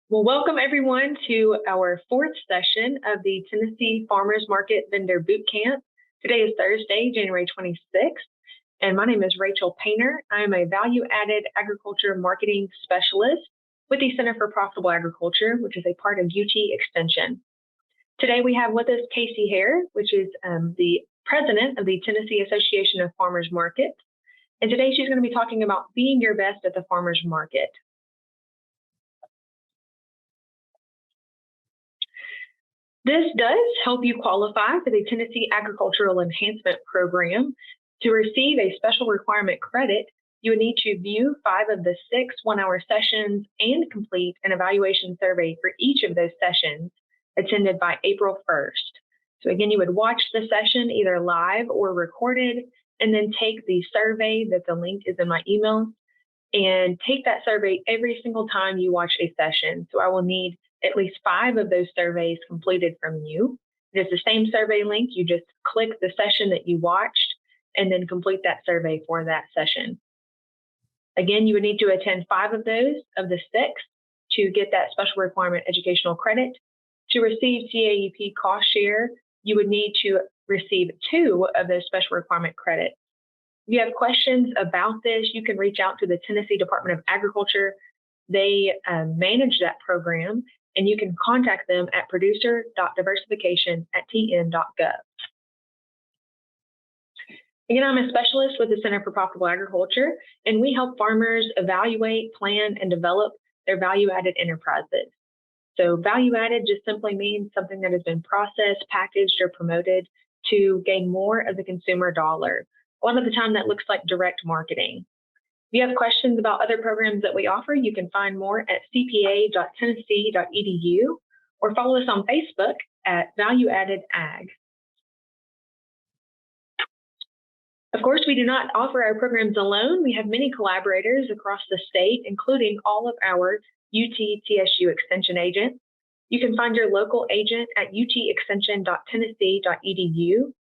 Well, welcome everyone to our fourth session of the Tennessee Farmers Market Vendor Boot Camp. Today is Thursday, January 26th, and my name is Rachel Painter. I am a value-added agriculture marketing specialist with the Center for Profitable Agriculture, which is a part of UT Extension. Today we have with us Casey Haire, which is the president of the Tennessee Association of Farmers Markets. And today she's going to be talking about being your best at the farmers market. This does help you qualify for the Tennessee Agricultural Enhancement Program. To receive a special requirement credit, you would need to view 5 of the 6 one-hour sessions and complete an evaluation survey for each of those sessions attended by April 1st. So again, you would watch the session either live or recorded, and then take the survey that the link is in my email, and take that survey every single time you watch a session. So I will need at least 5 of those surveys completed from you. It's the same survey link. You just click the session that you watched and then complete that survey for that session. Again, you would need to attend 5 of those of the 6 to get that special requirement educational credit. To receive CAEP cost share, you would need to receive 2 of those special requirement credits. If you have questions about this, you can reach out to the Tennessee Department of Agriculture. They manage that program, and you can contact them at producer.diversification@tn.gov. Again, I'm a specialist with the Center for Profitable Agriculture, and we help farmers evaluate, plan, and develop their value-added enterprises. So value-added just simply means something that has been processed, packaged, or promoted to gain more of the consumer dollar. A lot of the time that looks like direct marketing. If you have questions about other programs that we offer, you can find more at cpa.tennessee.edu or follow us on Facebook at Value Added Ag. Of course, we do not offer our programs alone. We have many collaborators across the state, including all of our UT-TSU Extension agents. You can find your local agent at utextension.tennessee.edu.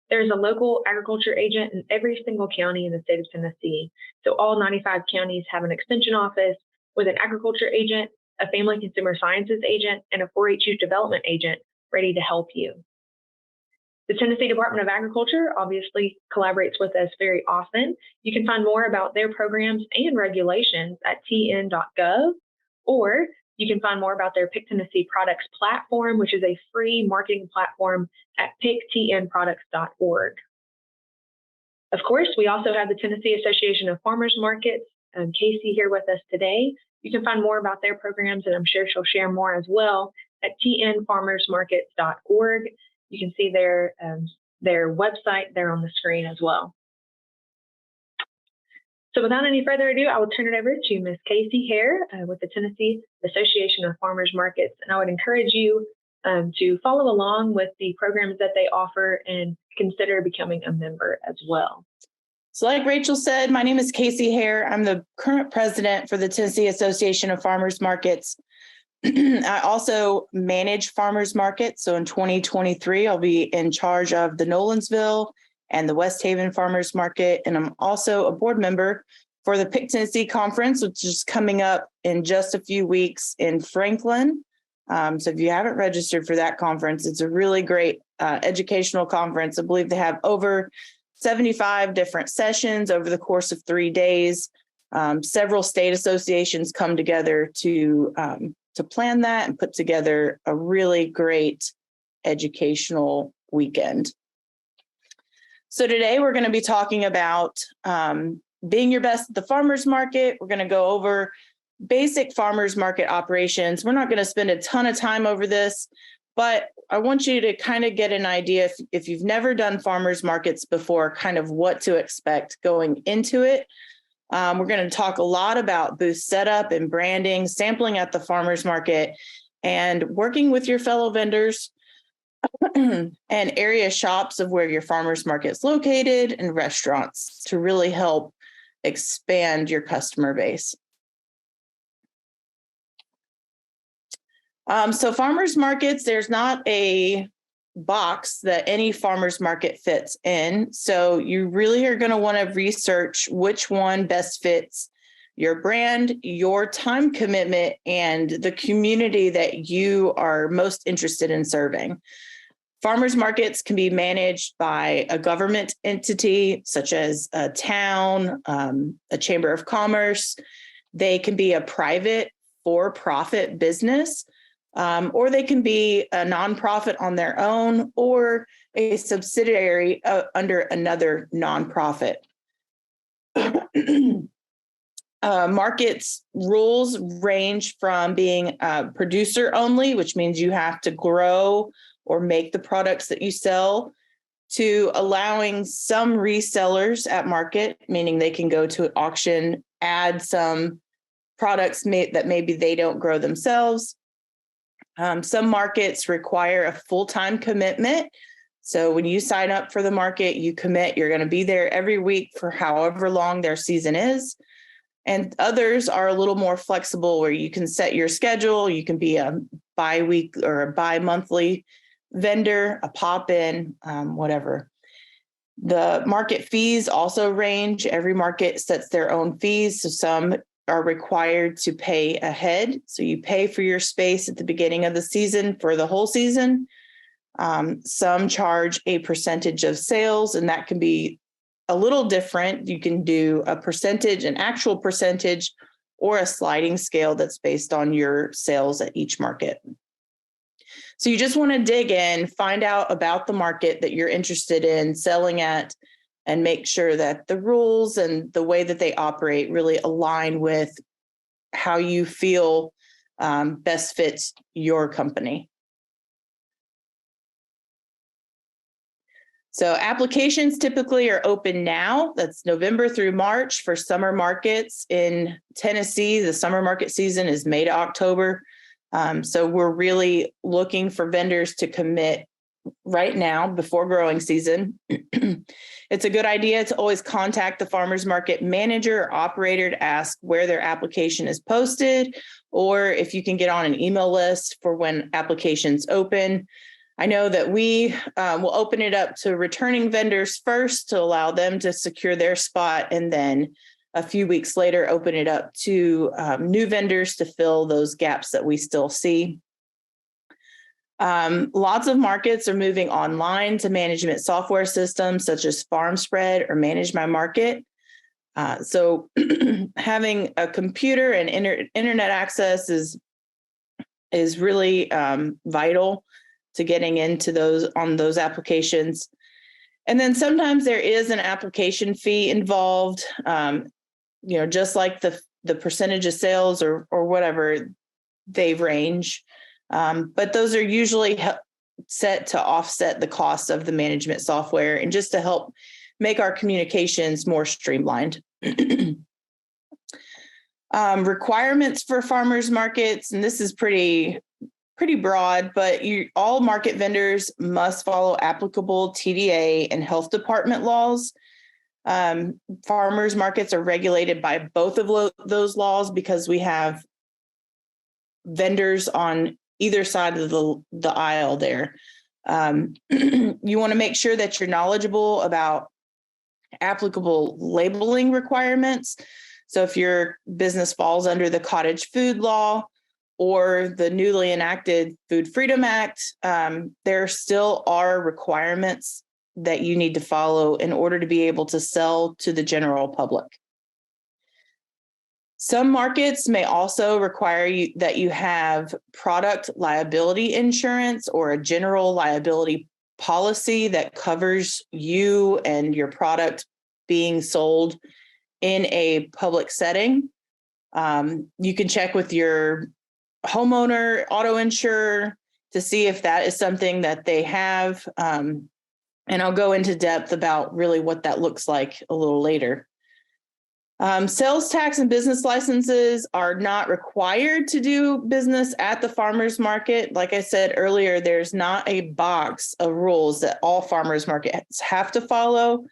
There's a local agriculture agent in every single county in the state of Tennessee. So all 95 counties have an extension office with an agriculture agent, a family consumer sciences agent, and a 4-H youth development agent ready to help you. The Tennessee Department of Agriculture obviously collaborates with us very often. You can find more about their programs and regulations at tn.gov, or you can find more about their Pick Tennessee Products platform, which is a free marketing platform at picktnproducts.org. Of course, we also have the Tennessee Association of Farmers Markets, Casey here with us today. You can find more about their programs, and I'm sure she'll share more as well at tnfarmersmarkets.org. You can see their website there on the screen as well. So without any further ado, I will turn it over to Ms. Casey Haire with the Tennessee Association of Farmers Markets. And I would encourage you to follow along with the programs that they offer and consider becoming a member as well. So like Rachel said, my name is Casey Haire. I'm the current president for the Tennessee Association of Farmers Markets. I also manage farmers markets. So in 2023, I'll be in charge of the Nolensville and the West Haven Farmers Market. And I'm also a board member for the Pick Tennessee Conference, which is coming up in just a few weeks in Franklin. So if you haven't registered for that conference, it's a really great educational conference. I believe they have over 75 different sessions over the course of 3 days. Several state associations come together to plan that and put together a really great educational weekend. So today we're going to be talking about being your best at the farmers market. We're going to go over basic farmers market operations. We're not going to spend a ton of time over this, but I want you to kind of get an idea if you've never done farmers markets before, kind of what to expect going into it. We're going to talk a lot about booth setup and branding, sampling at the farmers market, and working with your fellow vendors and area shops of where your farmers market is located and restaurants to really help expand your customer base. So farmers markets, there's not a box that any farmers market fits in. So you really are going to want to research which one best fits your brand, your time commitment, and the community that you are most interested in serving. Farmers markets can be managed by a government entity, such as a town, a chamber of commerce. They can be a private for-profit business, or they can be a nonprofit on their own or a subsidiary under another nonprofit. Markets rules range from being producer only, which means you have to grow or make the products that you sell, to allowing some resellers at market, meaning they can go to an auction, add some products that maybe they don't grow themselves. Some markets require a full-time commitment. So when you sign up for the market, you commit, you're going to be there every week for however long their season is. And others are a little more flexible, where you can set your schedule. You can be a bi-week or a bi-monthly vendor, a pop-in, whatever. The market fees also range. Every market sets their own fees. So some are required to pay ahead. So you pay for your space at the beginning of the season for the whole season. Some charge a percentage of sales, and that can be a little different. You can do a percentage, an actual percentage, or a sliding scale that's based on your sales at each market. So you just want to dig in, find out about the market that you're interested in selling at, and make sure that the rules and the way that they operate really align with how you feel best fits your company. So applications typically are open now. That's November through March for summer markets. In Tennessee, the summer market season is May to October. So we're really looking for vendors to commit right now before growing season. It's a good idea to always contact the farmers market manager or operator to ask where their application is posted, or if you can get on an email list for when applications open. I know that we will open it up to returning vendors first to allow them to secure their spot, and then a few weeks later open it up to new vendors to fill those gaps that we still see. Lots of markets are moving online to management software systems such as FarmSpread or Manage My Market. So having a computer and internet access is really vital to getting into those applications. And then sometimes there is an application fee involved, just like the percentage of sales or whatever, they range. But those are usually set to offset the cost of the management software and just to help make our communications more streamlined. Requirements for farmers markets, and this is pretty broad, but all market vendors must follow applicable TDA and health department laws. Farmers markets are regulated by both of those laws because we have vendors on either side of the aisle there. You want to make sure that you're knowledgeable about applicable labeling requirements. So if your business falls under the Cottage Food Law or the newly enacted Food Freedom Act, there still are requirements that you need to follow in order to be able to sell to the general public. Some markets may also require that you have product liability insurance or a general liability policy that covers you and your product being sold in a public setting. You can check with your homeowner auto insurer to see if that is something that they have. And I'll go into depth about really what that looks like a little later. Sales tax and business licenses are not required to do business at the farmers market. Like I said earlier, there's not a box of rules that all farmers markets have to follow,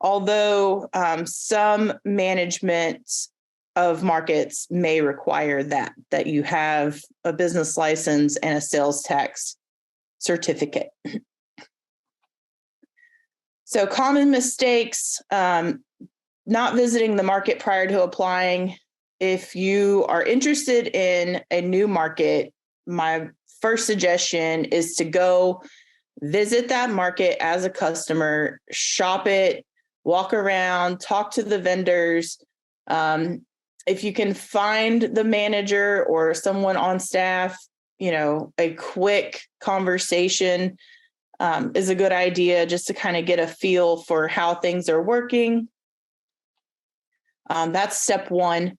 although some management of markets may require that you have a business license and a sales tax certificate. So common mistakes, not visiting the market prior to applying. if you are interested in a new market, my first suggestion is to go visit that market as a customer, shop it, walk around, talk to the vendors. If you can find the manager or someone on staff, a quick conversation is a good idea, just to kind of get a feel for how things are working. That's step one.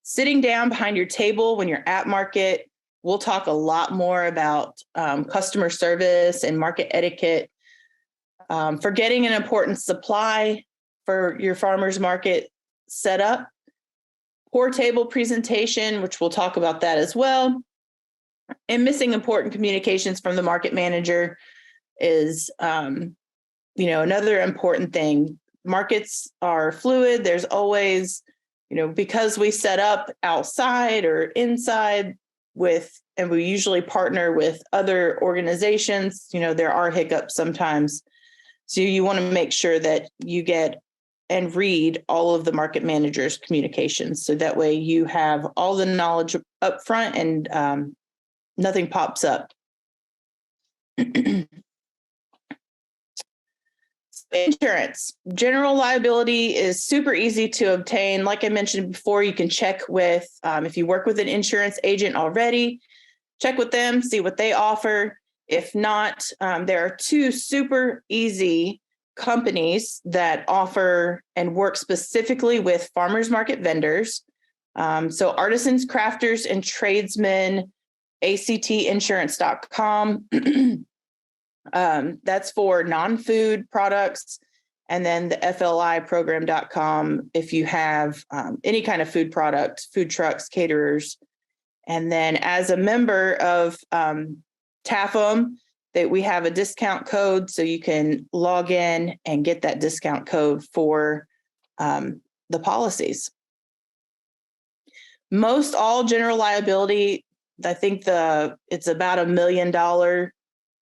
Sitting down behind your table when you're at market, we'll talk a lot more about customer service and market etiquette. For getting an important supply for your farmers market setup, poor table presentation, which we'll talk about that as well, and missing important communications from the market manager is, another important thing. Markets are fluid. There's always, because we set up outside or inside and we usually partner with other organizations, there are hiccups sometimes. So you want to make sure that you get and read all of the market manager's communications. So that way you have all the knowledge up front and nothing pops up. Insurance. General liability is super easy to obtain. Like I mentioned before, you can check with, if you work with an insurance agent already, check with them, see what they offer. If not, there are two super easy companies that offer and work specifically with farmers market vendors. So artisans, crafters, and tradesmen, actinsurance.com. That's for non-food products. And then the FLIprogram.com if you have any kind of food product, food trucks, caterers. And then as a member of TAFM, that we have a discount code, so you can log in and get that discount code for the policies. Most all general liability, I think it's about $1 million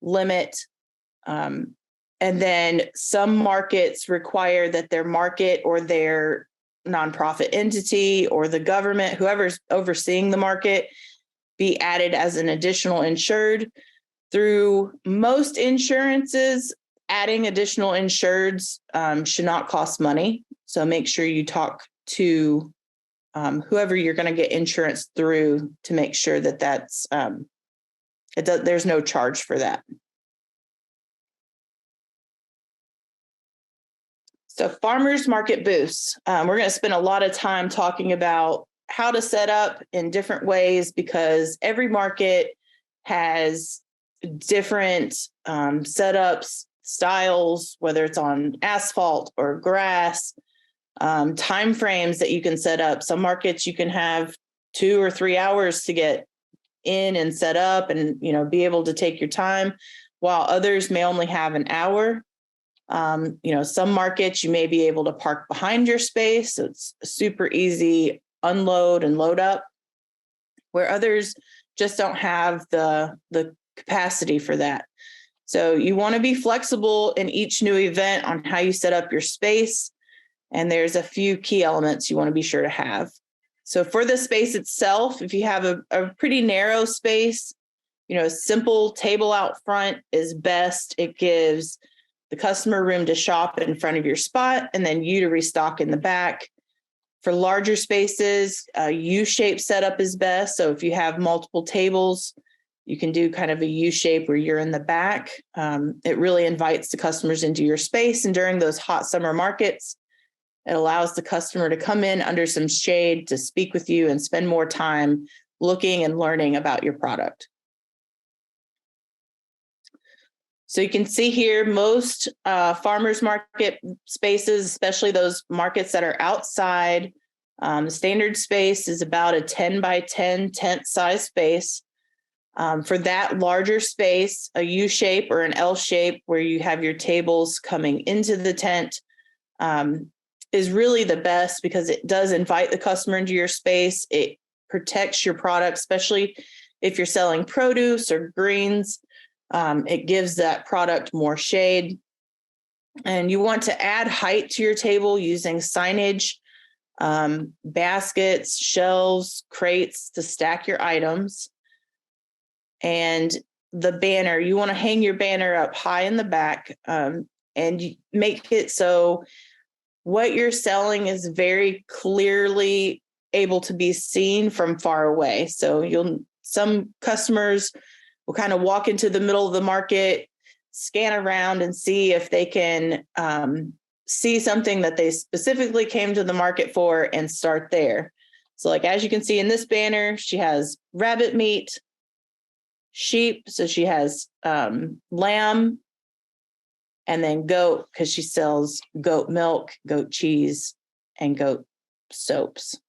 limit. And then some markets require that their market or their nonprofit entity or the government, whoever's overseeing the market, be added as an additional insured. Through most insurances, adding additional insureds should not cost money. So make sure you talk to whoever you're going to get insurance through to make sure that there's no charge for that. So farmers market booths. We're going to spend a lot of time talking about how to set up in different ways, because every market has different setups, styles, whether it's on asphalt or grass, time frames that you can set up. Some markets you can have 2 or 3 hours to get in and set up and be able to take your time, while others may only have an hour. Some markets you may be able to park behind your space, so it's super easy unload and load up, where others just don't have the capacity for that. So you want to be flexible in each new event on how you set up your space. And there's a few key elements you want to be sure to have. So for the space itself, if you have a pretty narrow space, a simple table out front is best. It gives the customer room to shop in front of your spot and then you to restock in the back. For larger spaces, a U-shaped setup is best. So if you have multiple tables, you can do kind of a U-shape where you're in the back. It really invites the customers into your space. And during those hot summer markets, it allows the customer to come in under some shade to speak with you and spend more time looking and learning about your product. So you can see here, most farmers market spaces, especially those markets that are outside, the standard space is about a 10 by 10 tent size space. For that larger space, a U shape or an L shape where you have your tables coming into the tent is really the best, because it does invite the customer into your space. It protects your product, especially if you're selling produce or greens. It gives that product more shade. And you want to add height to your table using signage, baskets, shelves, crates to stack your items. And the banner, you want to hang your banner up high in the back, and you make it so what you're selling is very clearly able to be seen from far away. So some customers will kind of walk into the middle of the market, scan around and see if they can see something that they specifically came to the market for and start there. So like, as you can see in this banner, she has rabbit meat, sheep. So she has lamb, and then goat, because she sells goat milk, goat cheese, and goat soaps.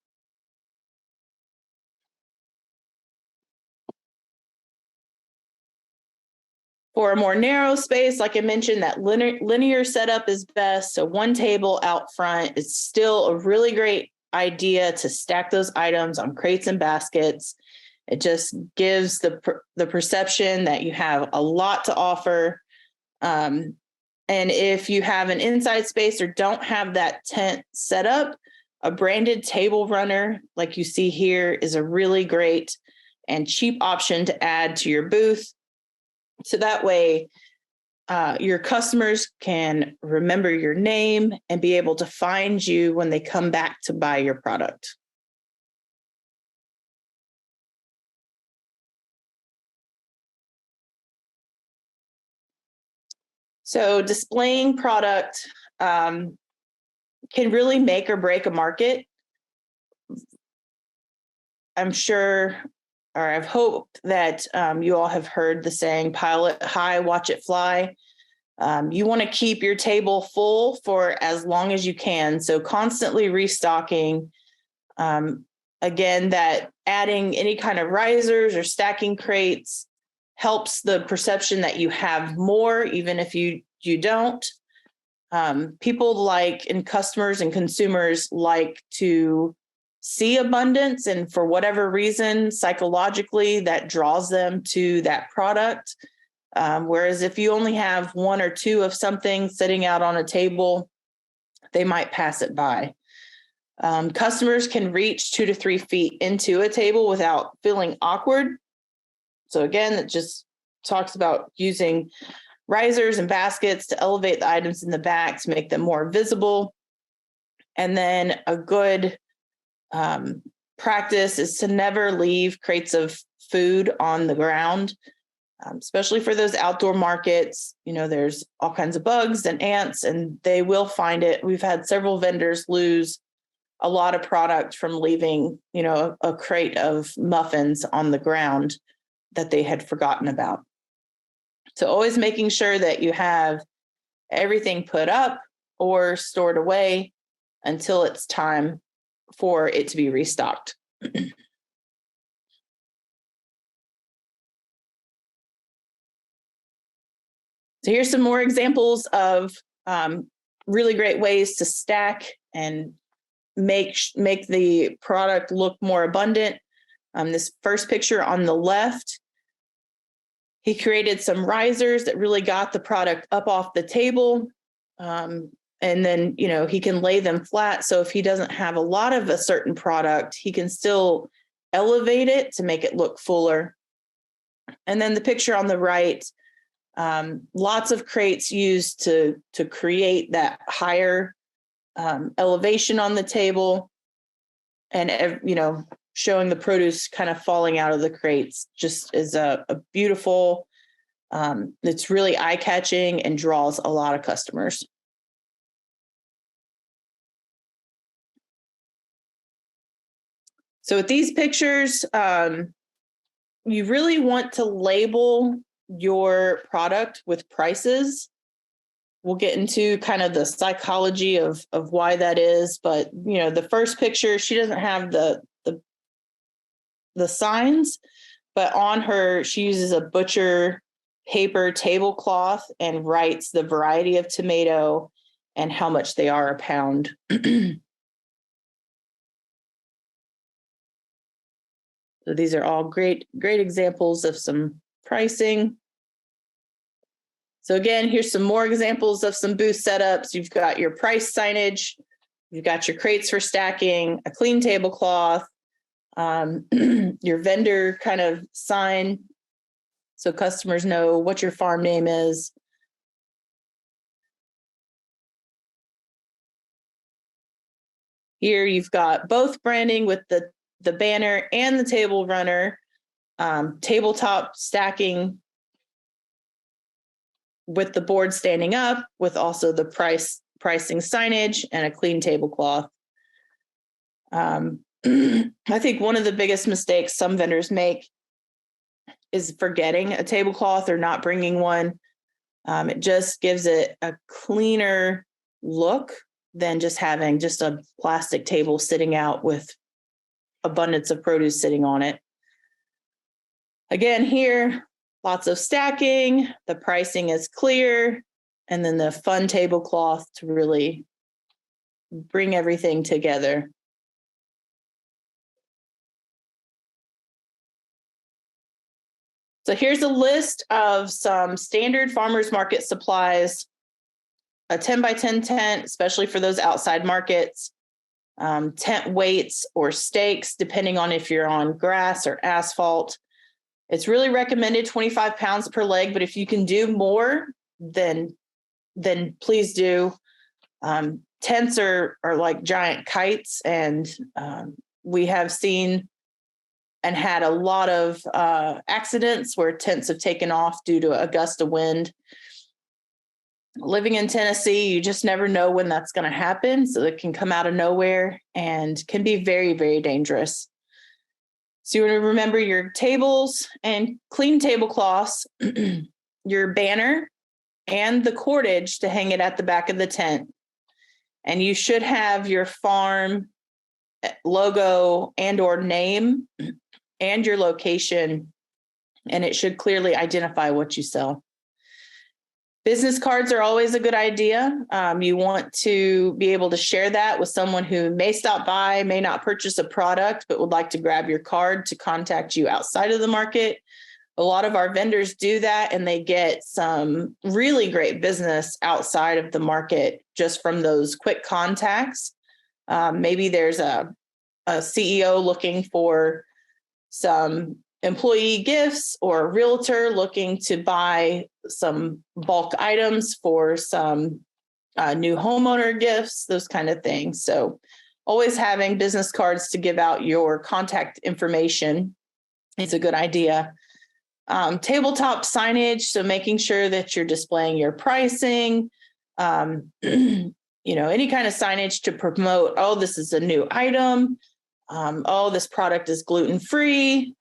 For a more narrow space, like I mentioned, that linear setup is best. So one table out front is still a really great idea to stack those items on crates and baskets. It just gives the perception that you have a lot to offer. And if you have an inside space or don't have that tent set up, a branded table runner like you see here is a really great and cheap option to add to your booth. So that way, your customers can remember your name and be able to find you when they come back to buy your product. So displaying product can really make or break a market. I'm sure, or I've hoped that you all have heard the saying, pile it high, watch it fly. You want to keep your table full for as long as you can. So constantly restocking. Again, that adding any kind of risers or stacking crates helps the perception that you have more, even if you don't. People like, and customers and consumers like to see abundance, and for whatever reason, psychologically, that draws them to that product. Whereas if you only have one or two of something sitting out on a table, they might pass it by. Customers can reach 2 to 3 feet into a table without feeling awkward. So again, it just talks about using risers and baskets to elevate the items in the back to make them more visible. And then a good practice is to never leave crates of food on the ground. Especially for those outdoor markets, there's all kinds of bugs and ants, and they will find it. We've had several vendors lose a lot of product from leaving, a crate of muffins on the ground that they had forgotten about. So always making sure that you have everything put up or stored away until it's time for it to be restocked. So here's some more examples of really great ways to stack and make the product look more abundant. This first picture on the left, he created some risers that really got the product up off the table. And then, he can lay them flat. So if he doesn't have a lot of a certain product, he can still elevate it to make it look fuller. And then the picture on the right, lots of crates used to create that higher elevation on the table, and showing the produce kind of falling out of the crates just is a beautiful. It's really eye-catching and draws a lot of customers. So with these pictures, you really want to label your product with prices. We'll get into kind of the psychology of why that is, but the first picture, she doesn't have the signs, but on her, she uses a butcher paper tablecloth and writes the variety of tomato and how much they are a pound. So these are all great examples of some pricing. So again, here's some more examples of some booth setups. You've got your price signage, you've got your crates for stacking, a clean tablecloth, your vendor kind of sign so customers know what your farm name is. Here you've got both branding with the banner and the table runner, tabletop stacking with the board standing up, with also the pricing signage and a clean tablecloth. I think one of the biggest mistakes some vendors make is forgetting a tablecloth or not bringing one. It just gives it a cleaner look than just having just a plastic table sitting out with abundance of produce sitting on it. Again, here, lots of stacking, the pricing is clear, and then the fun tablecloth to really bring everything together. So here's a list of some standard farmers market supplies. A 10 by 10 tent, especially for those outside markets, tent weights or stakes, depending on if you're on grass or asphalt. It's really recommended 25 pounds per leg, but if you can do more, then please do. Tents are like giant kites, and we have seen and had a lot of accidents where tents have taken off due to a gust of wind. Living in Tennessee, you just never know when that's going to happen. So it can come out of nowhere and can be very, very dangerous. So you want to remember your tables and clean tablecloths, your banner, and the cordage to hang it at the back of the tent. And you should have your farm logo and or name and your location, and it should clearly identify what you sell. Business cards are always a good idea. You want to be able to share that with someone who may stop by, may not purchase a product, but would like to grab your card to contact you outside of the market. A lot of our vendors do that, and they get some really great business outside of the market just from those quick contacts. Maybe there's a CEO looking for some employee gifts, or a realtor looking to buy some bulk items for some new homeowner gifts, those kind of things. So always having business cards to give out your contact information is a good idea. Tabletop signage, so making sure that you're displaying your pricing, any kind of signage to promote, oh, this is a new item. Oh, this product is gluten-free.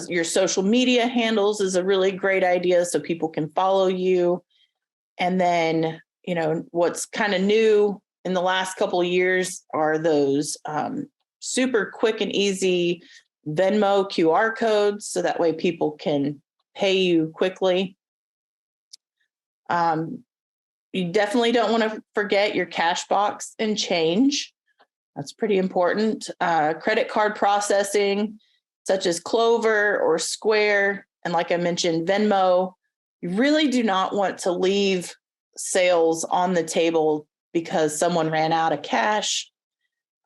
Your social media handles is a really great idea so people can follow you. And then, what's kind of new in the last couple of years are those super quick and easy Venmo QR codes, so that way people can pay you quickly. You definitely don't want to forget your cash box and change. That's pretty important. Credit card processing, such as Clover or Square, and like I mentioned, Venmo. You really do not want to leave sales on the table because someone ran out of cash.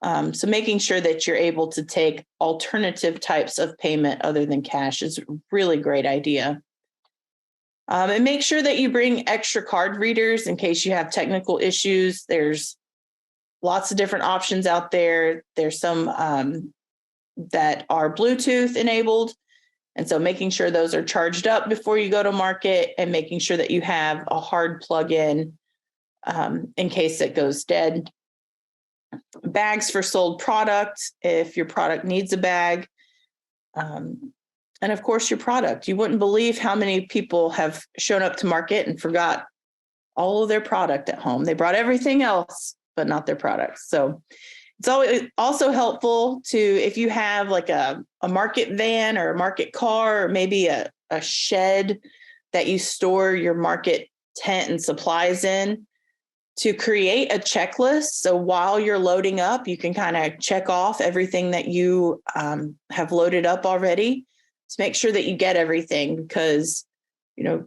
So making sure that you're able to take alternative types of payment other than cash is a really great idea. And make sure that you bring extra card readers in case you have technical issues. There's lots of different options out there. There's some that are Bluetooth enabled. And so making sure those are charged up before you go to market, and making sure that you have a hard plug-in in case it goes dead. Bags for sold product, if your product needs a bag. And of course, your product. You wouldn't believe how many people have shown up to market and forgot all of their product at home. They brought everything else, but not their products. So it's always also helpful to, if you have like a market van or a market car, or maybe a shed that you store your market tent and supplies in, to create a checklist. So while you're loading up, you can kind of check off everything that you have loaded up already to make sure that you get everything, because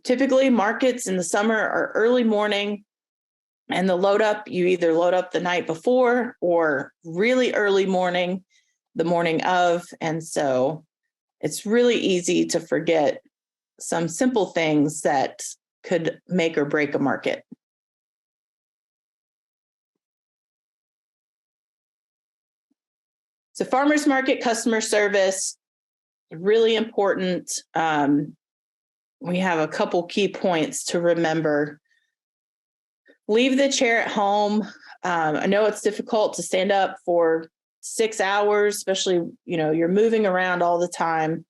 Typically markets in the summer are early morning, and the load up, you either load up the night before or really early morning, the morning of. And so it's really easy to forget some simple things that could make or break a market. So farmers market customer service, really important. We have a couple key points to remember. Leave the chair at home. I know it's difficult to stand up for 6 hours, especially, you're moving around all the time.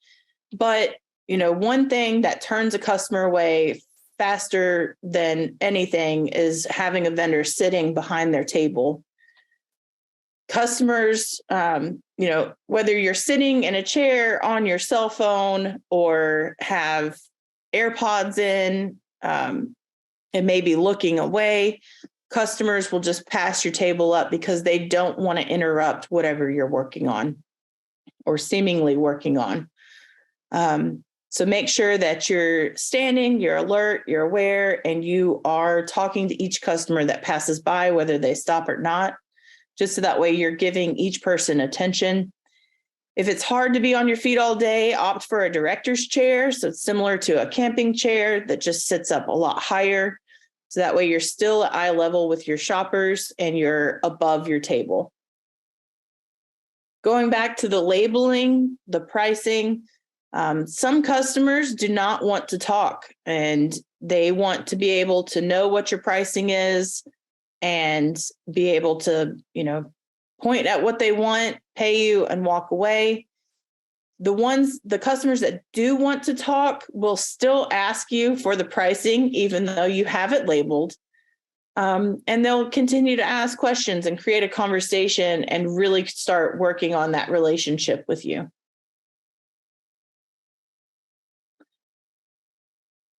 But, one thing that turns a customer away faster than anything is having a vendor sitting behind their table. Customers, whether you're sitting in a chair on your cell phone or have AirPods in, and maybe looking away, customers will just pass your table up because they don't want to interrupt whatever you're working on or seemingly working on. So make sure that you're standing, you're alert, you're aware, and you are talking to each customer that passes by, whether they stop or not, just so that way you're giving each person attention. If it's hard to be on your feet all day, opt for a director's chair. So it's similar to a camping chair that just sits up a lot higher. So that way you're still at eye level with your shoppers and you're above your table. Going back to the labeling, the pricing, some customers do not want to talk, and they want to be able to know what your pricing is and be able to, point at what they want, pay you, and walk away. The customers that do want to talk will still ask you for the pricing, even though you have it labeled. And they'll continue to ask questions and create a conversation and really start working on that relationship with you.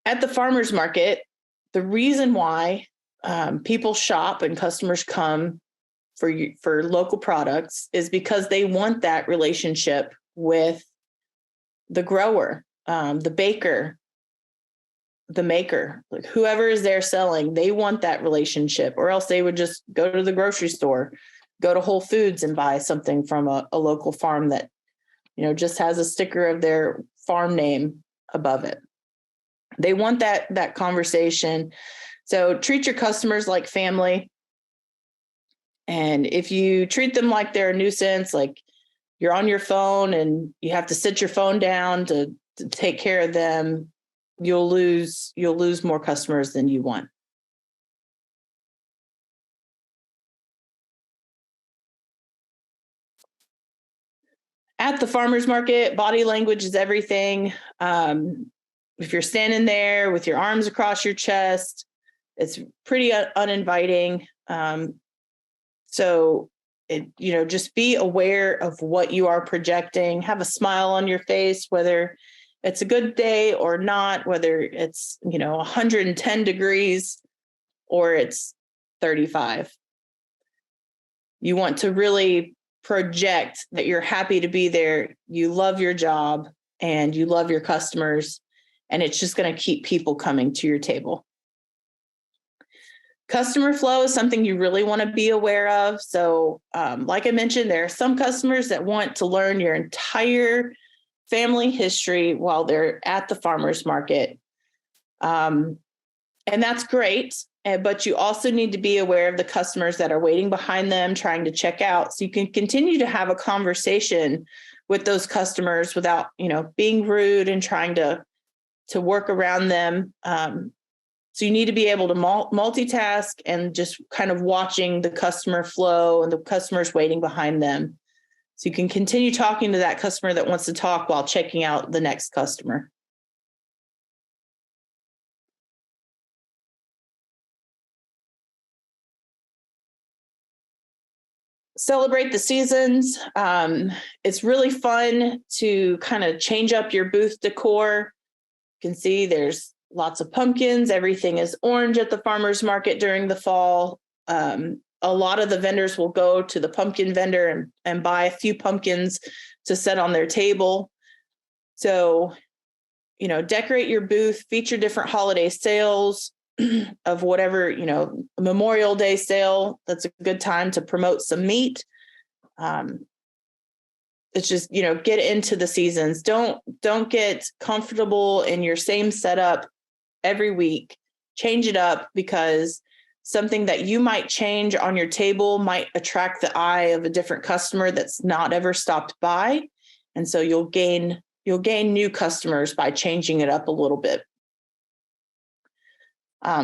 At the farmers market, the reason why people shop and customers come for local products is because they want that relationship with the grower, the baker, the maker, like whoever is there selling. They want that relationship, or else they would just go to the grocery store, go to Whole Foods and buy something from a local farm that, just has a sticker of their farm name above it. They want that conversation. So treat your customers like family. And if you treat them like they're a nuisance, like you're on your phone and you have to sit your phone down to take care of them, you'll lose more customers than you want. At the farmers market, body language is everything. If you're standing there with your arms across your chest, it's pretty uninviting. So, just be aware of what you are projecting. Have a smile on your face, whether it's a good day or not, whether it's, 110 degrees or it's 35. You want to really project that you're happy to be there. You love your job and you love your customers, and it's just going to keep people coming to your table. Customer flow is something you really want to be aware of. So like I mentioned, there are some customers that want to learn your entire family history while they're at the farmers market. And that's great. But you also need to be aware of the customers that are waiting behind them, trying to check out. So you can continue to have a conversation with those customers without, being rude and trying to work around them. So you need to be able to multitask and just kind of watching the customer flow and the customers waiting behind them. So you can continue talking to that customer that wants to talk while checking out the next customer. Celebrate the seasons. It's really fun to kind of change up your booth decor. You can see there's lots of pumpkins. Everything is orange at the farmers market during the fall. A lot of the vendors will go to the pumpkin vendor and buy a few pumpkins to set on their table. So, decorate your booth, feature different holiday sales of whatever, Memorial Day sale. That's a good time to promote some meat. It's just, get into the seasons. Don't get comfortable in your same setup every week. Change it up, because something that you might change on your table might attract the eye of a different customer that's not ever stopped by. And so you'll gain new customers by changing it up a little bit.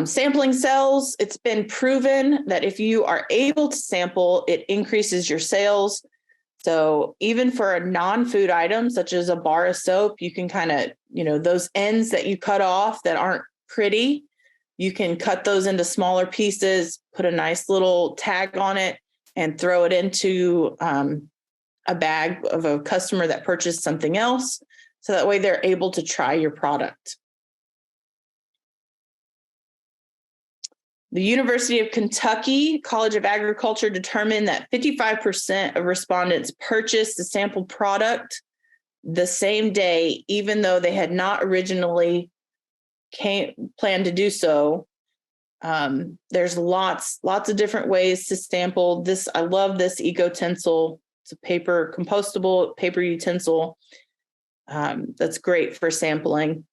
Sampling sales, it's been proven that if you are able to sample, it increases your sales. So even for a non-food item, such as a bar of soap, you can kind of, those ends that you cut off that aren't pretty, you can cut those into smaller pieces, put a nice little tag on it, and throw it into a bag of a customer that purchased something else. So that way they're able to try your product. The University of Kentucky College of Agriculture determined that 55% of respondents purchased the sample product the same day, even though they had not originally planned to do so. There's lots of different ways to sample this. I love this eco-tinsel. It's a compostable paper utensil. That's great for sampling.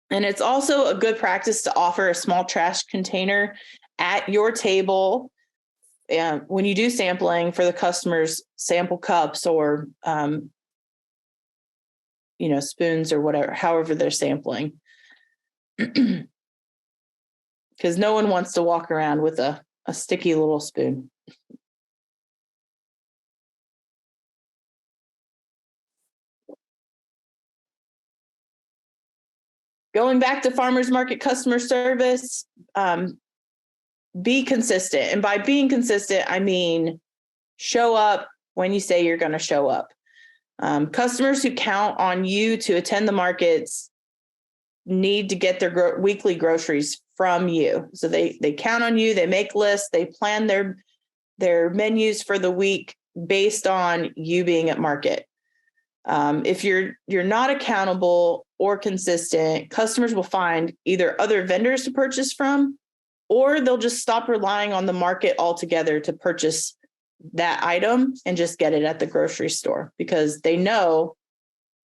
And it's also a good practice to offer a small trash container at your table when you do sampling for the customers, sample cups or, spoons or whatever, however they're sampling. Because no one wants to walk around with a sticky little spoon. Going back to farmers market customer service, be consistent. And by being consistent, I mean show up when you say you're going to show up. Customers who count on you to attend the markets need to get their weekly groceries from you. So they count on you, they make lists, they plan their menus for the week based on you being at market. If you're not accountable or consistent, customers will find either other vendors to purchase from, or they'll just stop relying on the market altogether to purchase that item and just get it at the grocery store, because they know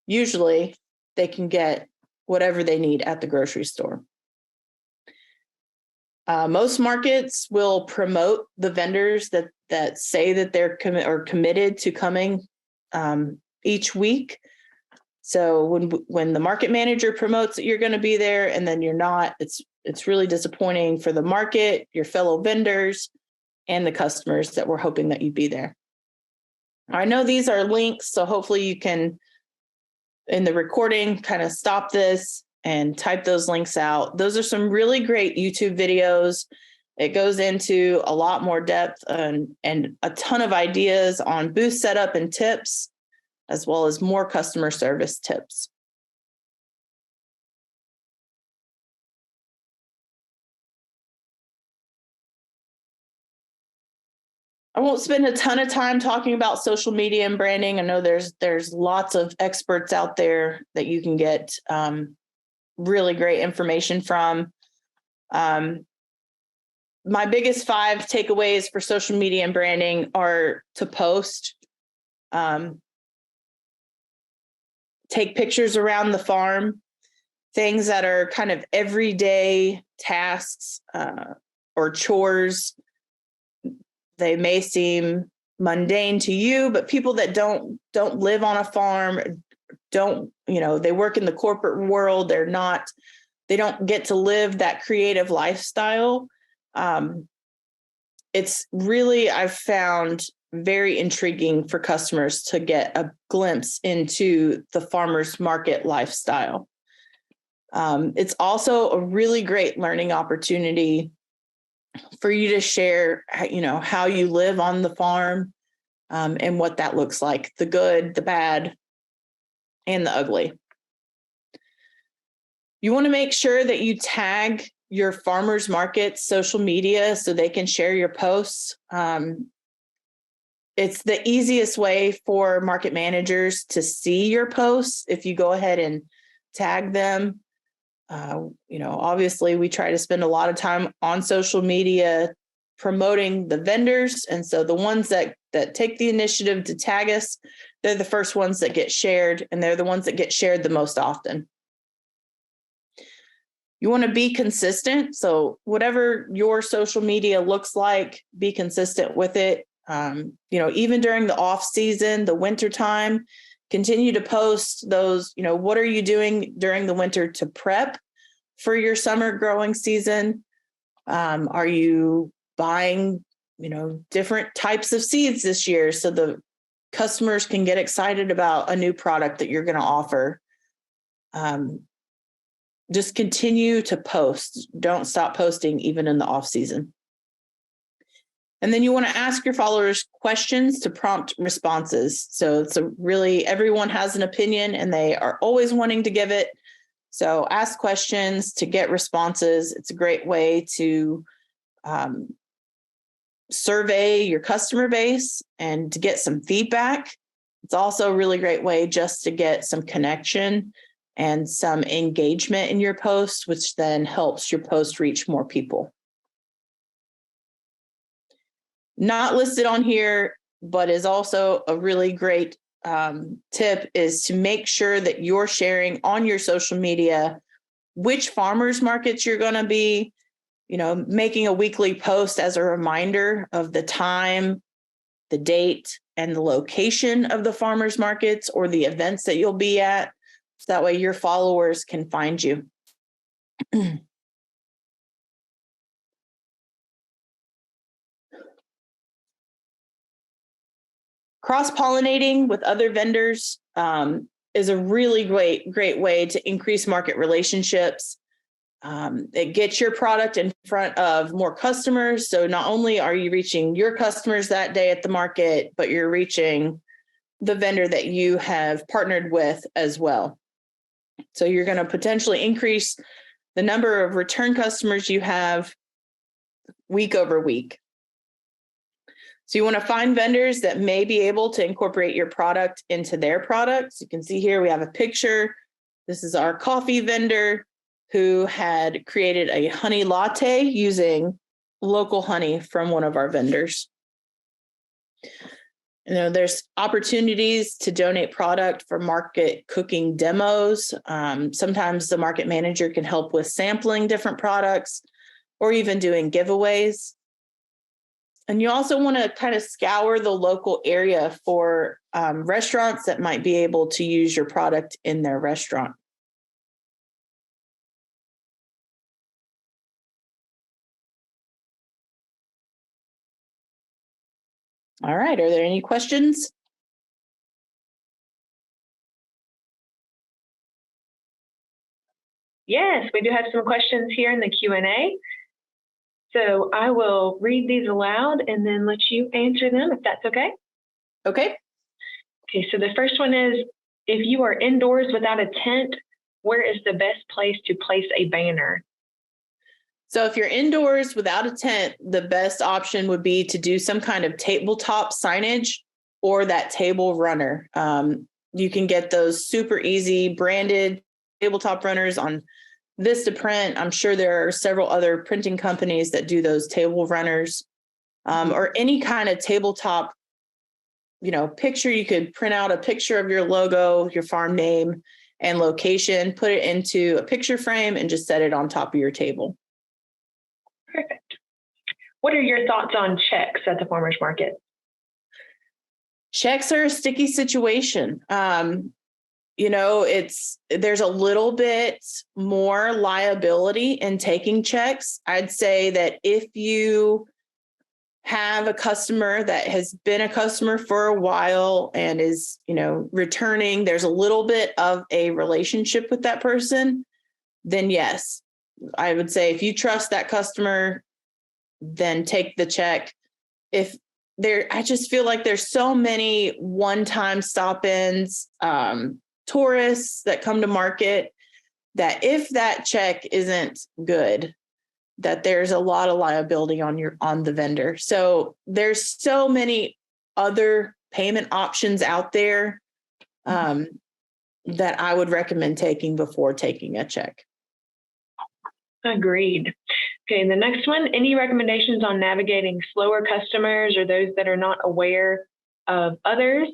usually they can get whatever they need at the grocery store. Most markets will promote the vendors that say that they're committed to coming each week. So when the market manager promotes that you're going to be there and then you're not, it's really disappointing for the market, your fellow vendors, and the customers that were hoping that you'd be there. I know these are links, so hopefully you can, in the recording, kind of stop this and type those links out. Those are some really great YouTube videos. It goes into a lot more depth and a ton of ideas on booth setup and tips, as well as more customer service tips. I won't spend a ton of time talking about social media and branding. I know there's lots of experts out there that you can get really great information from. My biggest 5 takeaways for social media and branding are to post, take pictures around the farm, things that are kind of everyday tasks or chores. They may seem mundane to you, but people that don't live on a farm, they work in the corporate world. They don't get to live that creative lifestyle. It's really, I've found, very intriguing for customers to get a glimpse into the farmers market lifestyle. It's also a really great learning opportunity for you to share, how you live on the farm, and what that looks like, the good, the bad, and the ugly. You want to make sure that you tag your farmers market social media so they can share your posts. It's the easiest way for market managers to see your posts if you go ahead and tag them. Obviously we try to spend a lot of time on social media promoting the vendors. And so the ones that take the initiative to tag us, they're the first ones that get shared, and they're the ones that get shared the most often. You want to be consistent. So whatever your social media looks like, be consistent with it. Even during the off season, the winter time, continue to post those, what are you doing during the winter to prep for your summer growing season? Are you buying, different types of seeds this year so the customers can get excited about a new product that you're going to offer? Just continue to post. Don't stop posting even in the off season. And then you want to ask your followers questions to prompt responses. So everyone has an opinion and they are always wanting to give it. So ask questions to get responses. It's a great way to survey your customer base and to get some feedback. It's also a really great way just to get some connection and some engagement in your post, which then helps your post reach more people. Not listed on here, but is also a really great tip, is to make sure that you're sharing on your social media which farmers markets you're going to be, making a weekly post as a reminder of the time, the date, and the location of the farmers markets or the events that you'll be at. So that way your followers can find you. Cross-pollinating with other vendors is a really great way to increase market relationships. It gets your product in front of more customers. So not only are you reaching your customers that day at the market, but you're reaching the vendor that you have partnered with as well. So you're going to potentially increase the number of return customers you have week over week. So you want to find vendors that may be able to incorporate your product into their products. You can see here we have a picture. This is our coffee vendor who had created a honey latte using local honey from one of our vendors. There's opportunities to donate product for market cooking demos. Sometimes the market manager can help with sampling different products or even doing giveaways. And you also want to kind of scour the local area for restaurants that might be able to use your product in their restaurant. All right, are there any questions? Yes, we do have some questions here in the Q&A. So I will read these aloud and then let you answer them if that's okay. Okay. Okay, so the first one is, if you are indoors without a tent, where is the best place to place a banner? So if you're indoors without a tent, the best option would be to do some kind of tabletop signage or that table runner. You can get those super easy branded tabletop runners on Vistaprint. I'm sure there are several other printing companies that do those table runners, or any kind of tabletop, picture. You could print out a picture of your logo, your farm name and location, put it into a picture frame and just set it on top of your table. Perfect. What are your thoughts on checks at the farmers market? Checks are a sticky situation. There's a little bit more liability in taking checks. I'd say that if you have a customer that has been a customer for a while and is, returning, there's a little bit of a relationship with that person, then yes, I would say if you trust that customer, then take the check. I just feel like there's so many one-time stop-ins, tourists that come to market, that if that check isn't good, that there's a lot of liability on the vendor. So there's so many other payment options out there. that I would recommend taking before taking a check. Agreed. Okay, and the next one, any recommendations on navigating slower customers or those that are not aware of others?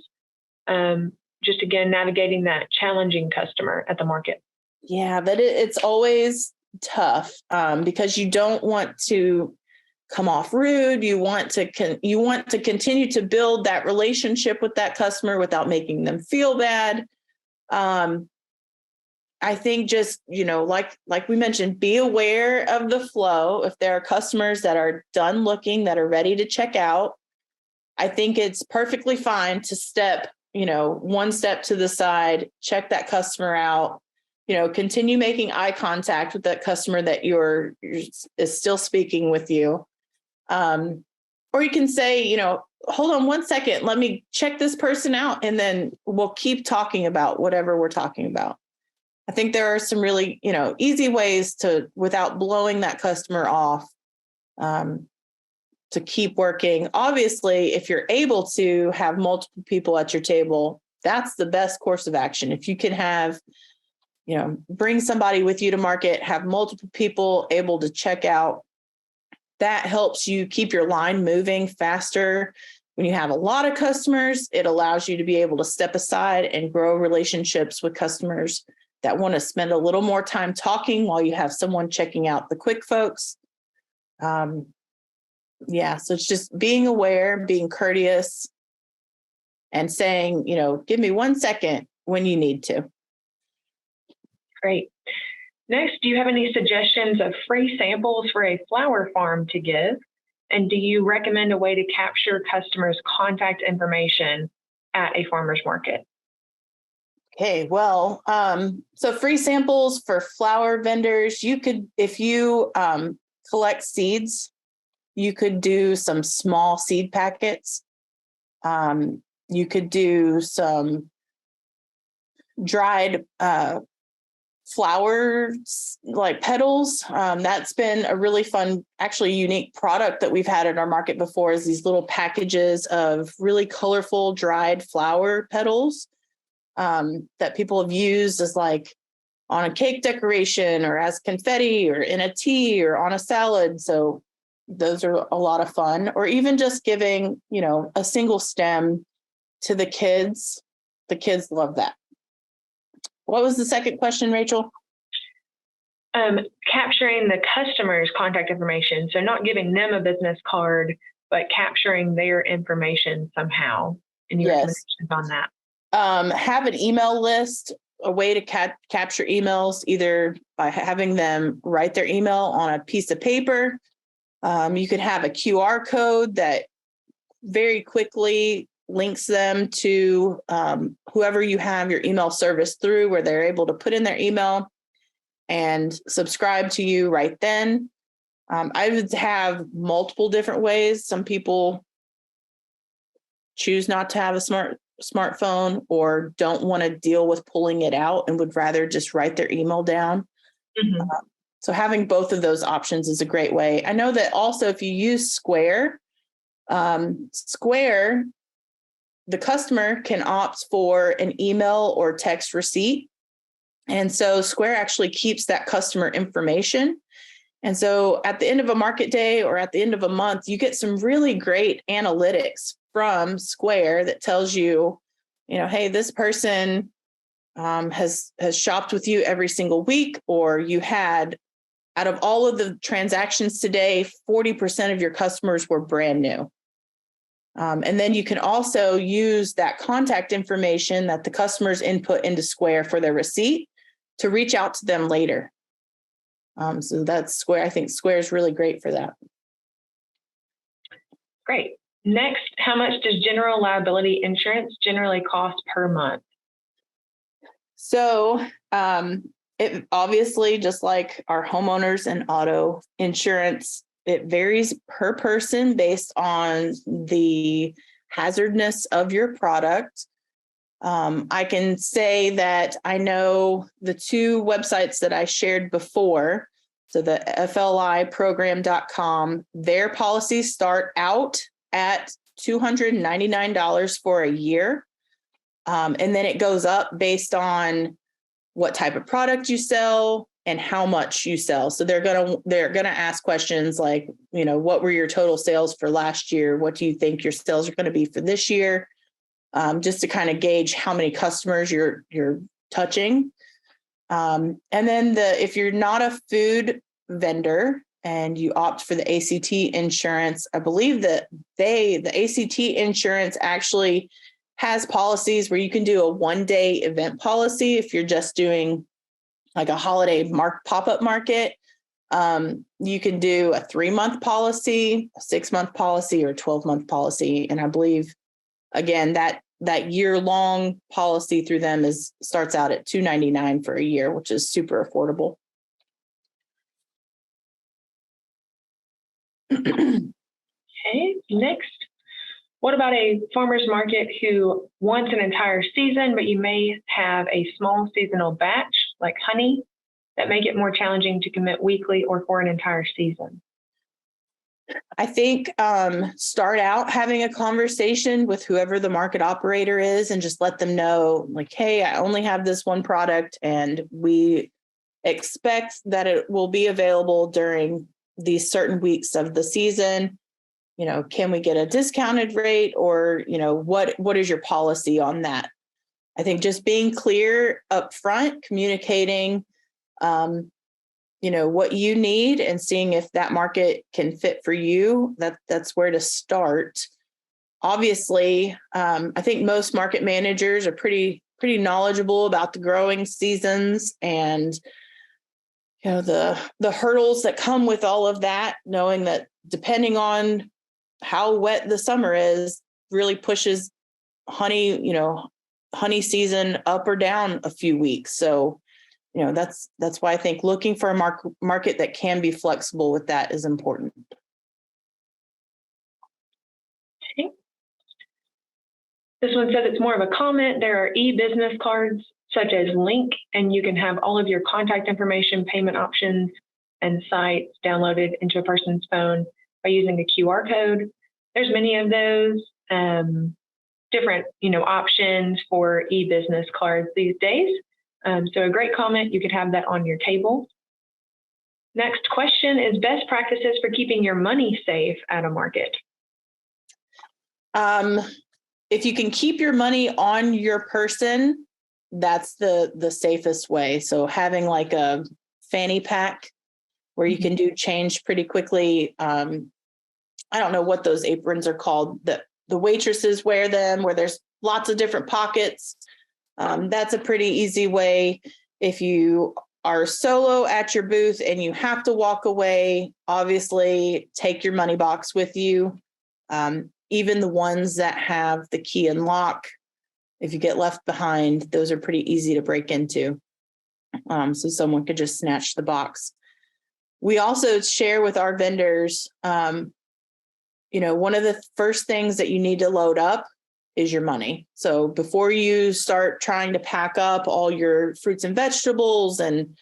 Just again, navigating that challenging customer at the market. Yeah, it's always tough because you don't want to come off rude. You want to continue to build that relationship with that customer without making them feel bad. I think just, like we mentioned, be aware of the flow. If there are customers that are done looking, that are ready to check out, I think it's perfectly fine to step, one step to the side, check that customer out, continue making eye contact with that customer that is still speaking with you. Or you can say, hold on one second, let me check this person out, and then we'll keep talking about whatever we're talking about. I think there are some really, easy ways to, without blowing that customer off, to keep working. Obviously, if you're able to have multiple people at your table, that's the best course of action. If you can have, bring somebody with you to market, have multiple people able to check out, that helps you keep your line moving faster. When you have a lot of customers, it allows you to be able to step aside and grow relationships with customers that want to spend a little more time talking while you have someone checking out the quick folks. So it's just being aware, being courteous, and saying, give me 1 second when you need to. Great. Next, do you have any suggestions of free samples for a flower farm to give? And do you recommend a way to capture customers' contact information at a farmer's market? Okay, well, so free samples for flower vendors, you could, if you collect seeds, you could do some small seed packets. You could do some dried flowers, like petals. That's been a really fun, actually unique product that we've had at our market before, is these little packages of really colorful dried flower petals. That people have used as like on a cake decoration or as confetti or in a tea or on a salad. So those are a lot of fun. Or even just giving, a single stem to the kids. The kids love that. What was the second question, Rachel? Capturing the customer's contact information. So not giving them a business card, but capturing their information somehow. Any recommendations on that? Have an email list, a way to capture emails, either by having them write their email on a piece of paper. You could have a QR code that very quickly links them to whoever you have your email service through, where they're able to put in their email and subscribe to you right then. I would have multiple different ways. Some people choose not to have a smartphone or don't want to deal with pulling it out and would rather just write their email down. Mm-hmm. So having both of those options is a great way. I know that also if you use Square, the customer can opt for an email or text receipt. And so Square actually keeps that customer information. And so at the end of a market day or at the end of a month, you get some really great analytics from Square that tells you, hey, this person has shopped with you every single week, or you had, out of all of the transactions today, 40% of your customers were brand new. And then you can also use that contact information that the customers input into Square for their receipt to reach out to them later. So that's Square. I think Square is really great for that. Great. Next, how much does general liability insurance generally cost per month? So it obviously, just like our homeowners and auto insurance, it varies per person based on the hazardness of your product. I can say that I know the two websites that I shared before, so the FLIprogram.com, their policies start out at $299 for a year. And then it goes up based on what type of product you sell and how much you sell. So they're gonna ask questions like, what were your total sales for last year? What do you think your sales are going to be for this year? Just to kind of gauge how many customers you're touching. And then if you're not a food vendor and you opt for the ACT insurance, I believe that the ACT insurance actually has policies where you can do a 1-day event policy if you're just doing like a holiday pop-up market. You can do a 3-month policy, a 6-month policy, or a 12-month policy. And I believe, again, that year-long policy through them starts out at $299 for a year, which is super affordable. Okay, next. What about a farmer's market who wants an entire season, but you may have a small seasonal batch like honey that make it more challenging to commit weekly or for an entire season? I think start out having a conversation with whoever the market operator is and just let them know, like, hey, I only have this one product and we expect that it will be available during these certain weeks of the season. Can we get a discounted rate, or, what is your policy on that? I think just being clear up front, communicating, what you need and seeing if that market can fit for you, that's where to start. Obviously, I think most market managers are pretty knowledgeable about the growing seasons and, the hurdles that come with all of that, knowing that depending on how wet the summer is really pushes honey season up or down a few weeks. So, that's why I think looking for a market that can be flexible with that is important. Okay. This one says it's more of a comment. There are e-business cards such as Link, and you can have all of your contact information, payment options, and sites downloaded into a person's phone by using a QR code. There's many of those different, options for e-business cards these days. So a great comment. You could have that on your table. Next question is best practices for keeping your money safe at a market. If you can keep your money on your person, that's the safest way. So having like a fanny pack where you can do change pretty quickly. I don't know what those aprons are called. The waitresses wear them, where there's lots of different pockets. That's a pretty easy way. If you are solo at your booth and you have to walk away, obviously take your money box with you. Even the ones that have the key and lock, if you get left behind, those are pretty easy to break into. So someone could just snatch the box. We also share with our vendors, one of the first things that you need to load up is your money. So before you start trying to pack up all your fruits and vegetables and,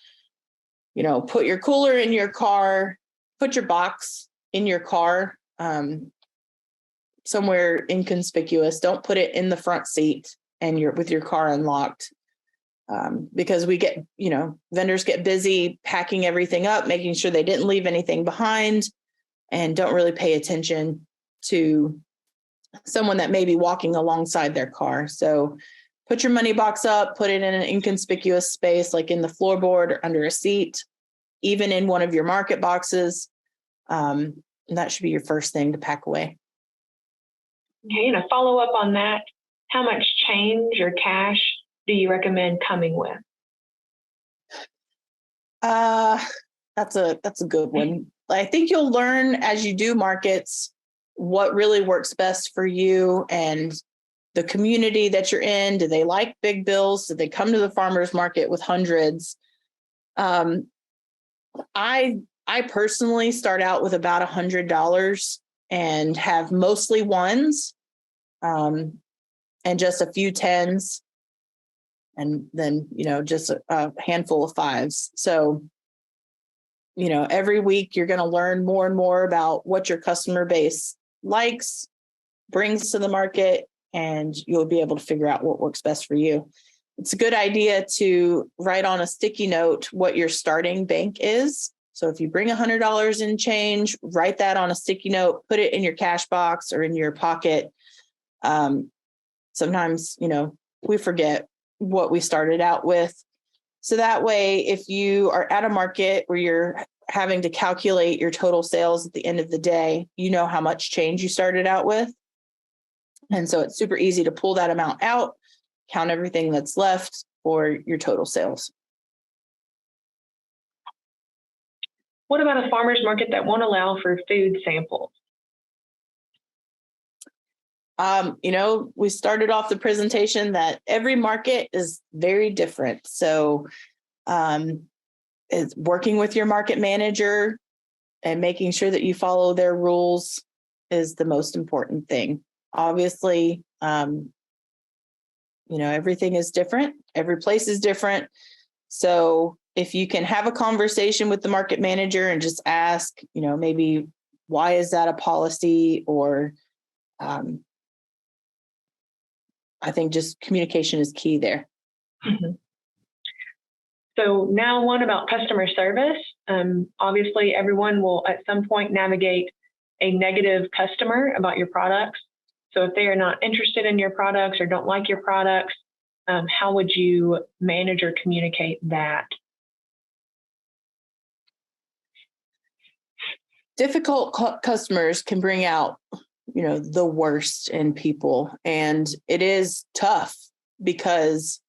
put your cooler in your car, put your box in your car, somewhere inconspicuous. Don't put it in the front seat and you're with your car unlocked. Because we get, vendors get busy packing everything up, making sure they didn't leave anything behind, and don't really pay attention to someone that may be walking alongside their car. So put your money box up, put it in an inconspicuous space, like in the floorboard or under a seat, even in one of your market boxes. And that should be your first thing to pack away. Okay, and a follow-up on that, how much change or cash do you recommend coming with? That's a good one. I think you'll learn as you do markets what really works best for you and the community that you're in. Do they like big bills? Do they come to the farmers market with hundreds? I personally start out with about $100 and have mostly ones, and just a few tens, and then, just a handful of fives. So, every week you're going to learn more and more about what your customer base likes, brings to the market, and you'll be able to figure out what works best for you. It's a good idea to write on a sticky note what your starting bank is. So if you bring $100 in change, write that on a sticky note, put it in your cash box or in your pocket. Sometimes, we forget what we started out with. So that way, if you are at a market where you're having to calculate your total sales at the end of the day, you know how much change you started out with. And so it's super easy to pull that amount out, count everything that's left for your total sales. What about a farmer's market that won't allow for food samples? We started off the presentation that every market is very different. So it's working with your market manager and making sure that you follow their rules is the most important thing. Obviously, everything is different. Every place is different. So if you can have a conversation with the market manager and just ask, maybe why is that a policy, or I think just communication is key there. Mm-hmm. So now one about customer service. Obviously, everyone will at some point navigate a negative customer about your products. So if they are not interested in your products or don't like your products, how would you manage or communicate that? Difficult customers can bring out, the worst in people. And it is tough because,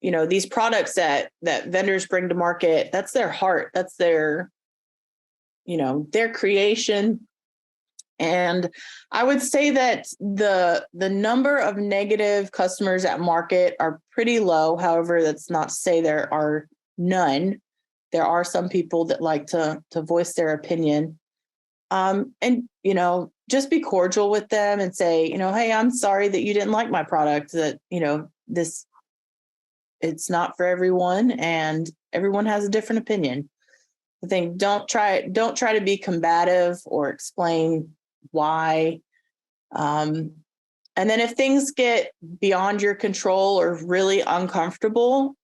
these products that vendors bring to market, that's their heart. That's their creation. And I would say that the number of negative customers at market are pretty low. However, that's not to say there are none. There are some people that like to voice their opinion. And, just be cordial with them and say, hey, I'm sorry that you didn't like my product, that, it's not for everyone and everyone has a different opinion. I think don't try to be combative or explain why. And then if things get beyond your control or really uncomfortable,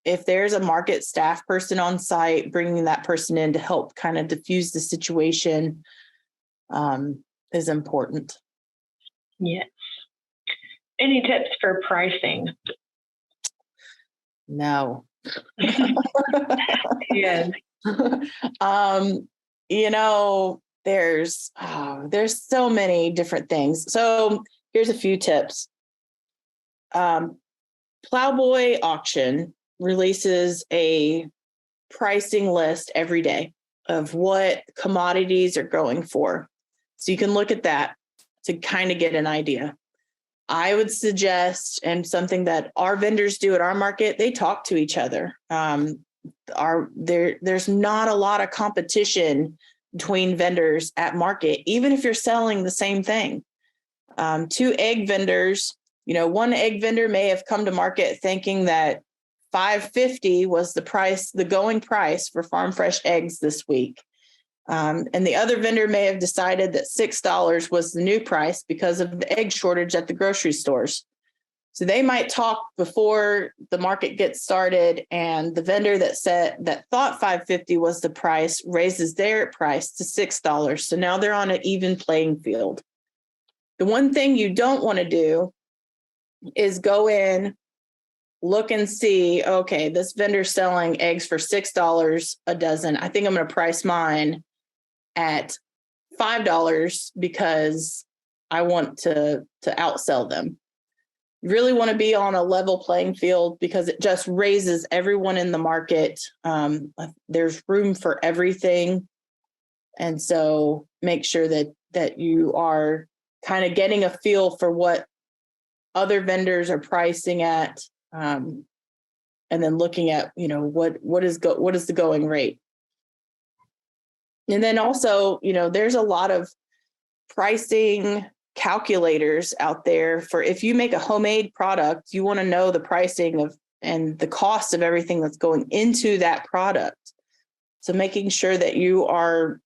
if there's a market staff person on site, bringing that person in to help kind of diffuse the situation is important. Yes. Any tips for pricing? No. Yes. There's so many different things. So here's a few tips. Plowboy Auction releases a pricing list every day of what commodities are going for. So you can look at that to kind of get an idea. I would suggest, and something that our vendors do at our market, they talk to each other. There's not a lot of competition between vendors at market, even if you're selling the same thing. Two egg vendors, one egg vendor may have come to market thinking that $5.50 was the going price for farm fresh eggs this week. And the other vendor may have decided that $6 was the new price because of the egg shortage at the grocery stores. So they might talk before the market gets started, and the vendor that thought $5.50 was the price raises their price to $6. So now they're on an even playing field. The one thing you don't want to do is go in, look and see, okay, this vendor's selling eggs for $6 a dozen. I think I'm going to price mine at $5 because I want to outsell them. You really want to be on a level playing field because it just raises everyone in the market. There's room for everything. And so make sure that you are kind of getting a feel for what other vendors are pricing at, and then looking at, what is the going rate. And then also, there's a lot of pricing calculators out there for if you make a homemade product, you want to know the pricing of and the cost of everything that's going into that product. So making sure that you are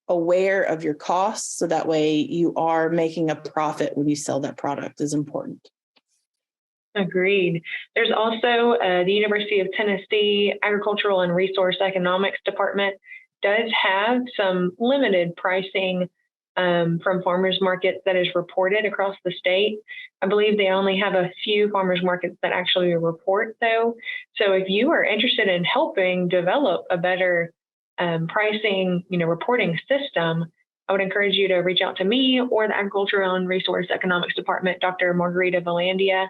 aware of your costs, so that way you are making a profit when you sell that product is important. Agreed. There's also the University of Tennessee Agricultural and Resource Economics Department does have some limited pricing from farmers markets that is reported across the state. I believe they only have a few farmers markets that actually report, though. So if you are interested in helping develop a better pricing, reporting system, I would encourage you to reach out to me or the Agricultural and Resource Economics Department, Dr. Margarita Valandia,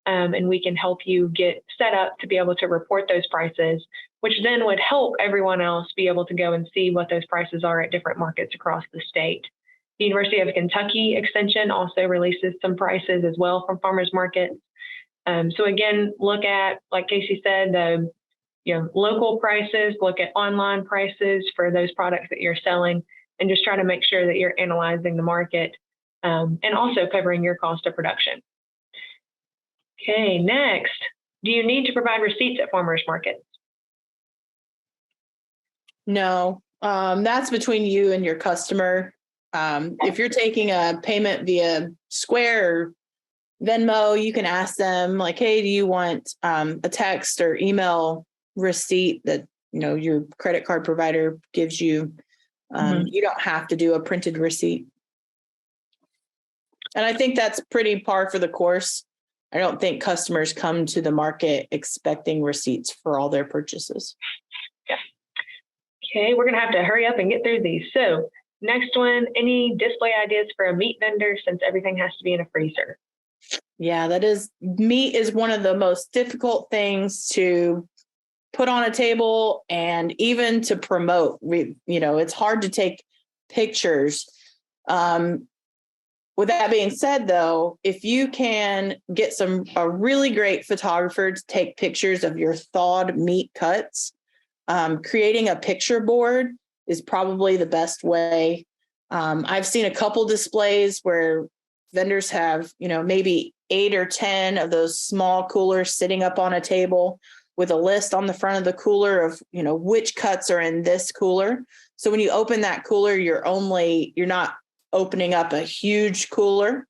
and we can help you get set up to be able to report those prices, which then would help everyone else be able to go and see what those prices are at different markets across the state. The University of Kentucky Extension also releases some prices as well from farmers markets. So again, look at, like Casey said, the local prices, look at online prices for those products that you're selling, and just try to make sure that you're analyzing the market and also covering your cost of production. Okay, next, do you need to provide receipts at farmers markets? No, that's between you and your customer. If you're taking a payment via Square or Venmo, you can ask them like, hey, do you want a text or email receipt that your credit card provider gives you? You don't have to do a printed receipt. And I think that's pretty par for the course. I don't think customers come to the market expecting receipts for all their purchases. Yeah. Okay, we're going to have to hurry up and get through these. So next one, any display ideas for a meat vendor since everything has to be in a freezer? Yeah, meat is one of the most difficult things to put on a table and even to promote. It's hard to take pictures. With that being said, though, if you can get a really great photographer to take pictures of your thawed meat cuts, creating a picture board is probably the best way. I've seen a couple displays where vendors have, maybe 8 or 10 of those small coolers sitting up on a table with a list on the front of the cooler of, which cuts are in this cooler. So when you open that cooler, you're not opening up a huge cooler.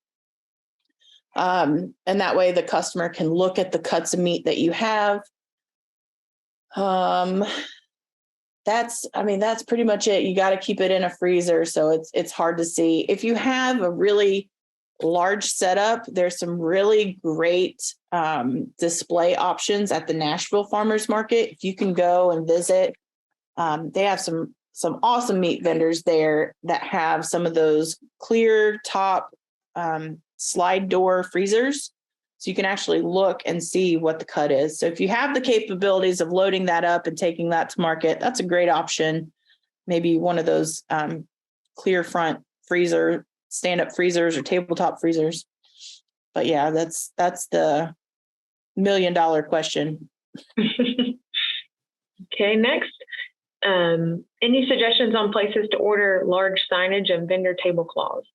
And that way the customer can look at the cuts of meat that you have. That's pretty much it. You got to keep it in a freezer, so it's hard to see. If you have a really large setup, there's some really great display options at the Nashville Farmers Market. If you can go and visit, they have some awesome meat vendors there that have some of those clear top slide door freezers. So you can actually look and see what the cut is. So if you have the capabilities of loading that up and taking that to market, that's a great option. Maybe one of those clear front freezer, stand-up freezers or tabletop freezers. But yeah, that's the $1 million question. Okay, next. Any suggestions on places to order large signage and vendor tablecloths?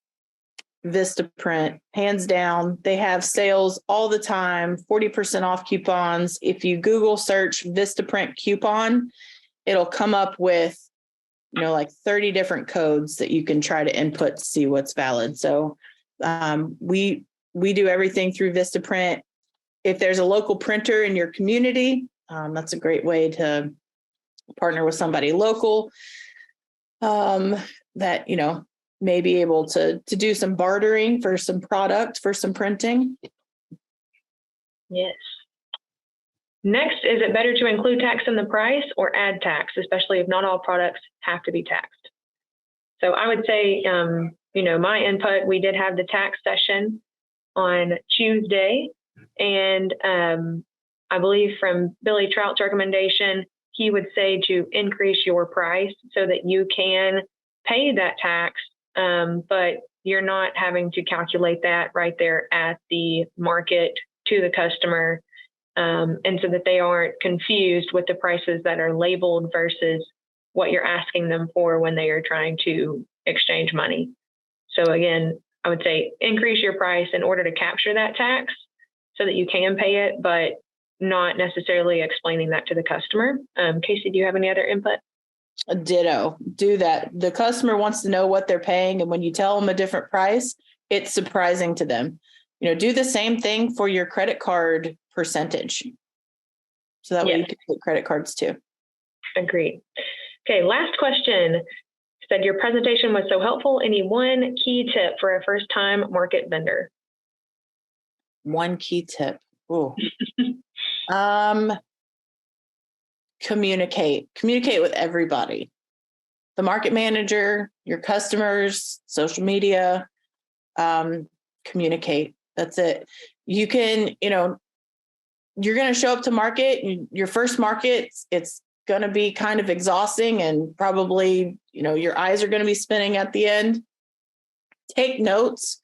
Vistaprint, hands down. They have sales all the time, 40% off coupons. If you Google search Vistaprint coupon, it'll come up with, like 30 different codes that you can try to input to see what's valid. So we do everything through Vistaprint. If there's a local printer in your community, that's a great way to partner with somebody local that, may be able to do some bartering for some product, for some printing. Yes. Next, is it better to include tax in the price or add tax, especially if not all products have to be taxed? So I would say, my input, we did have the tax session on Tuesday, and I believe from Billy Trout's recommendation, he would say to increase your price so that you can pay that tax, but you're not having to calculate that right there at the market to the customer, and so that they aren't confused with the prices that are labeled versus what you're asking them for when they are trying to exchange money. So again, I would say increase your price in order to capture that tax so that you can pay it, but not necessarily explaining that to the customer. Casey, do you have any other input? Ditto. Do that. The customer wants to know what they're paying, and when you tell them a different price, it's surprising to them. Do the same thing for your credit card percentage. So that way you can take credit cards too. Agreed. Okay, last question. Said your presentation was so helpful. Any one key tip for a first-time market vendor? One key tip. Ooh. Communicate with everybody. The market manager, your customers, social media, communicate. That's it. You can, you're going to show up to market, your first market, it's going to be kind of exhausting and probably, your eyes are going to be spinning at the end. Take notes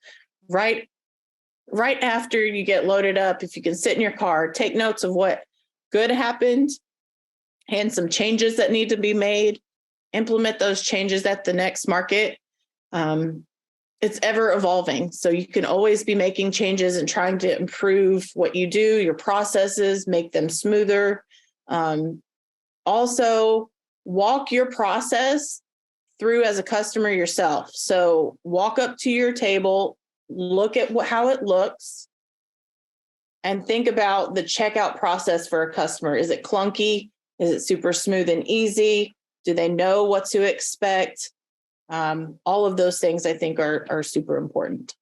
right after you get loaded up. If you can sit in your car, take notes of what good happened and some changes that need to be made. Implement those changes at the next market. It's ever evolving. So you can always be making changes and trying to improve what you do, your processes, make them smoother. Also, walk your process through as a customer yourself. So walk up to your table, look at how it looks, and think about the checkout process for a customer. Is it clunky? Is it super smooth and easy? Do they know what to expect? All of those things I think are super important.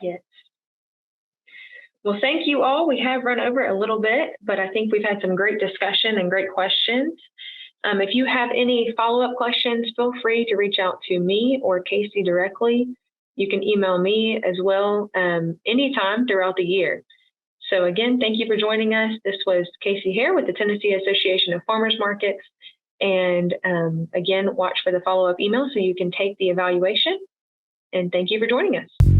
Yes. Well, thank you all. We have run over a little bit, but I think we've had some great discussion and great questions. If you have any follow-up questions, feel free to reach out to me or Casey directly. You can email me as well anytime throughout the year. So again, thank you for joining us. This was Casey Haire with the Tennessee Association of Farmers Markets. And again, watch for the follow-up email so you can take the evaluation. And thank you for joining us.